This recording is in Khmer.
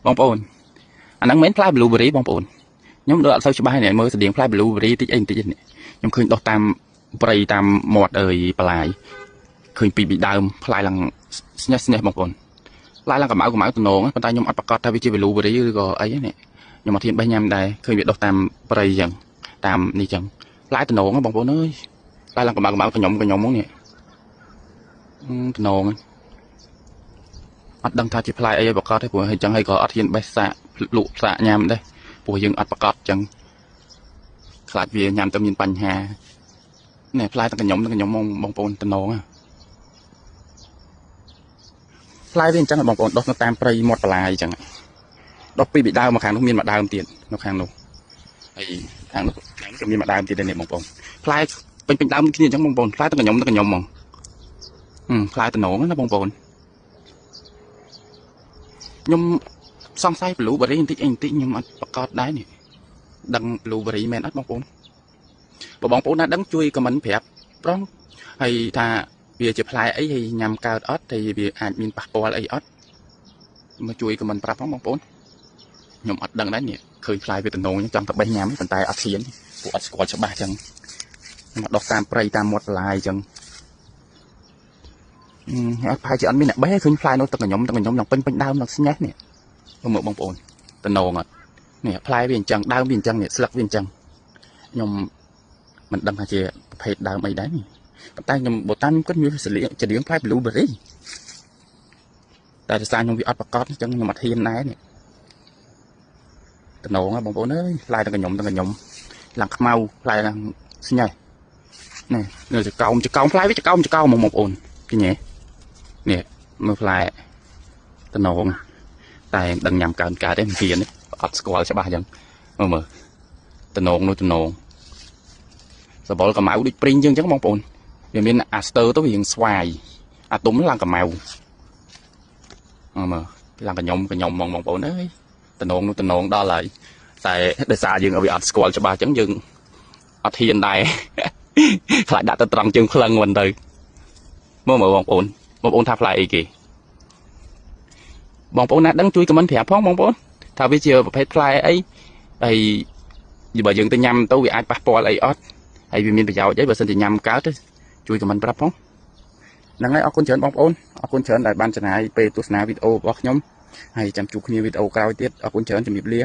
បងប្អូនអាហ្នឹងមិនផ្លែ blueberry បងប្អូនខ្ញុំដូចអត់សូវច្បាស់នេះមើលស្តៀងផ្លែ blueberry តិចអីបន្តិចនេះខ្ញុំឃើញដុះតាមព្រៃតាមមាត់បន្លាយឃើញពីដើមផ្លែឡើងស្ញះបងប្អូនផ្លែឡើងកម្ៅតំណងប៉ុន្តែខ្ញុំអត់ប្រកាសថាវាជា blueberry ឬក៏អីនេះខ្ញុំអត់ហ៊ានបេះញ៉ាំដែរឃើញវាដុះតាមព្រៃអញ្ចឹងតាមនេះអញ្ចឹងផ្លែតំណងបងប្អូនអើយផ្លែឡើងកម្ៅខ្ញុំហ្មងនេះតំណងអត់ដឹងថាជាផ្លែអីប្រកាសទេព្រោះអញ្ចឹងហើយក៏អត់ហ៊ានបេះសាកលក់សាកញ៉ាំដែរព្រោះយើងអត់ប្រកាសអញ្ចឹងខ្លាចវាញ៉ាំទៅមានបញ្ហានេះផ្លែទាំងខ្ញុំបងប្អូនតំណងផ្លែវាអញ្ចឹងបងប្អូនដុះនៅតាមព្រៃមាត់បន្លាយអញ្ចឹងដុះពីដើមមកខាងនោះមានមួយដើមទៀតនៅខាងនោះហើយខាងនោះក៏មានមួយដើមទៀតដែរនេះបងប្អូនផ្លែពេញដើមគ្នាអញ្ចឹងបងប្អូនផ្លែទាំងខ្ញុំហ្មងផ្លែតំណងណាបងប្អូនខ្ញុំសង្ស័យ blueberry បន្តិចខ្ញុំអត់ប្រកាសដែរនេះដឹង blueberry មែនអត់បងប្អូនបើបងប្អូនណាដឹងជួយ comment ប្រាប់ប្រងហើយថាវាជាផ្លែអីហើយញ៉ាំកើតអត់ហើយវាអាចមានប៉ះពាល់អីអត់មកជួយ comment ប្រាប់ផងបងប្អូនខ្ញុំអត់ដឹងដែរនេះឃើញផ្លែវាតំណងចង់ទៅបេះញ៉ាំប៉ុន្តែអត់ហ៊ានពួកអត់ស្គាល់ច្បាស់អញ្ចឹងមកដុះតាមព្រៃតាមមាត់បន្លាយអញ្ចឹងអត់ប្រហែលជាអត់មានអ្នកបេះឃើញផ្លែនោះទឹកខ្ញុំឡើងពេញដើមឡើងស្ញេះនេះមើលបងប្អូនតំណងអត់នេះផ្លែវាអញ្ចឹងដើមវាអញ្ចឹងនេះស្លឹកវាអញ្ចឹងខ្ញុំមិនដឹងថាជាប្រភេទដើមអីដែរនេះប៉ុន្តែខ្ញុំបើតាមគិតវាជារៀងផ្លែ blueberry តែដោយសារខ្ញុំវាអត់ប្រកាសអញ្ចឹងខ្ញុំអត់ហ៊ានដែរនេះតំណងបងប្អូនអើយផ្លែទាំងខ្ញុំឡើងខ្មៅផ្លែឡើងស្ញេះនេះនៅចកោមផ្លែវាចកោមបងប្អូនឃើញទេនេះមើលផ្លែតំណងតែដឹងញ៉ាំកើតទេមិនហ៊ានទេអត់ស្គាល់ច្បាស់អញ្ចឹងមើលតំណងនោះតំណងសបល់កម្ៅដូចព្រីងអញ្ចឹងបងប្អូនវាមានអាស្ទើទៅវារៀងស្វាយអាទុំឡើងកម្ៅមើលឡើងខ្ញុំបងប្អូនអើយតំណងនោះតំណងដល់ហើយតែដោយសារយើងវាអត់ស្គាល់ច្បាស់អញ្ចឹងយើងអត់ហ៊ានដែរខ្លាចដាក់ទៅត្រង់ជើងផ្លឹងមិនទៅមើលបងប្អូនថាផ្លែអីគេបងប្អូនណាដឹងជួយ comment ប្រាប់ផងបងប្អូនថាវាជាប្រភេទផ្លែអីហើយបើយើងទៅញ៉ាំទៅវាអាចប៉ះពាល់អីអត់ហើយវាមានប្រយោជន៍អីបើសិនជាញ៉ាំកើតទៅជួយ comment ប្រាប់ផងហ្នឹងហើយអរគុណច្រើនបងប្អូនអរគុណច្រើនដែលបានចំណាយពេលទស្សនាវីដេអូរបស់ខ្ញុំហើយចាំជួបគ្នាវីដេអូក្រោយទៀតអរគុណច្រើនជំរាបលា